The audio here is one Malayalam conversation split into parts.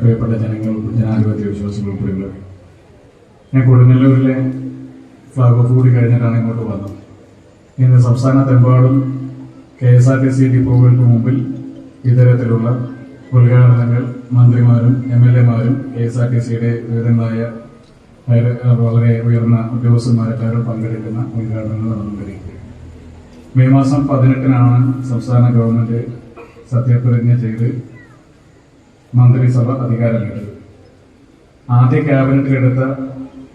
പ്രിയപ്പെട്ട ജനങ്ങൾ, ജനാധിപത്യ വിശ്വാസികൾ ഉൾപ്പെടെയുള്ളവർ, ഞാൻ കൊടുങ്ങല്ലൂരിലെ ഫ്ലാഗ് ഓഫ് കൂടി കഴിഞ്ഞിട്ടാണ് ഇങ്ങോട്ട് വന്നത്. ഇന്ന് സംസ്ഥാനത്തെമ്പാടും KSRTC ഡിപ്പോകൾക്ക് മുമ്പിൽ ഇത്തരത്തിലുള്ള ഉദ്ഘാടനങ്ങൾ മന്ത്രിമാരും MLA-മാരും KSRTCയുടെ വിവിധങ്ങളായ വളരെ ഉയർന്ന ഉദ്യോഗസ്ഥന്മാരെക്കാരും പങ്കെടുക്കുന്ന ഉദ്ഘാടനങ്ങൾ നടന്നുകൊണ്ടിരിക്കുകയാണ്. മെയ് മാസം 18-നാണ് സംസ്ഥാന ഗവൺമെന്റ് സത്യപ്രതിജ്ഞ ചെയ്ത് മന്ത്രിസഭ അധികാരമേറ്റത്. ആദ്യ ക്യാബിനറ്റിലെടുത്ത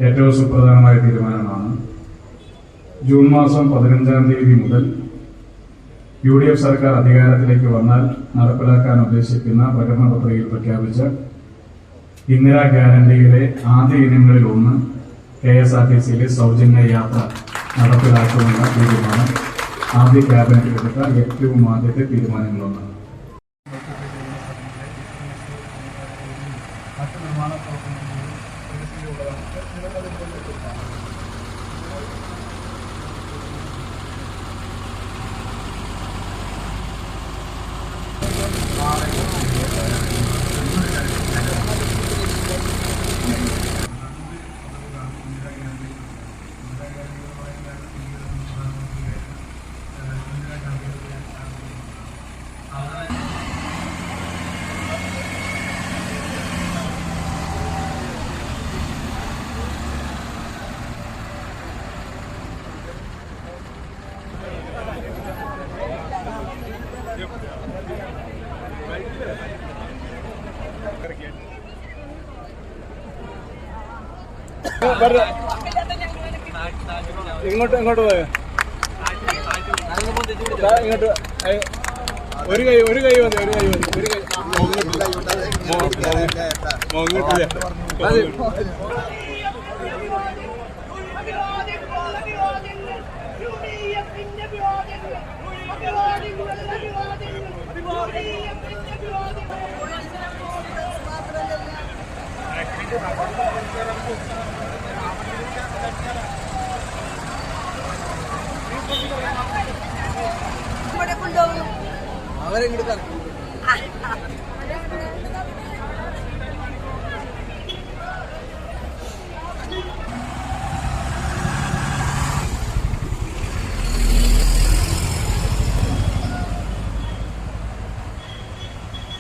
ഏറ്റവും സുപ്രധാനമായ തീരുമാനമാണ് ജൂൺ മാസം 15-ാം തീയതി മുതൽ UDF സർക്കാർ അധികാരത്തിലേക്ക് വന്നാൽ നടപ്പിലാക്കാൻ ഉദ്ദേശിക്കുന്ന പ്രകടന പത്രികയിൽ പ്രഖ്യാപിച്ച ഇന്ദിരാ ഗ്യാരണ്ടിയിലെ ആദ്യ ഇനങ്ങളിൽ ഒന്ന് KSRTCയിലെ സൗജന്യ യാത്ര നടപ്പിലാക്കുമെന്ന തീരുമാനം ആദ്യ ക്യാബിനറ്റിലെടുത്ത ഏറ്റവും ആദ്യത്തെ തീരുമാനങ്ങളൊന്നാണ്. ഇങ്ങോട്ട് പോയോ? ഇങ്ങോട്ട് ഒരു കൈ മതി. അവരെ ഇങ്ങോട്ട്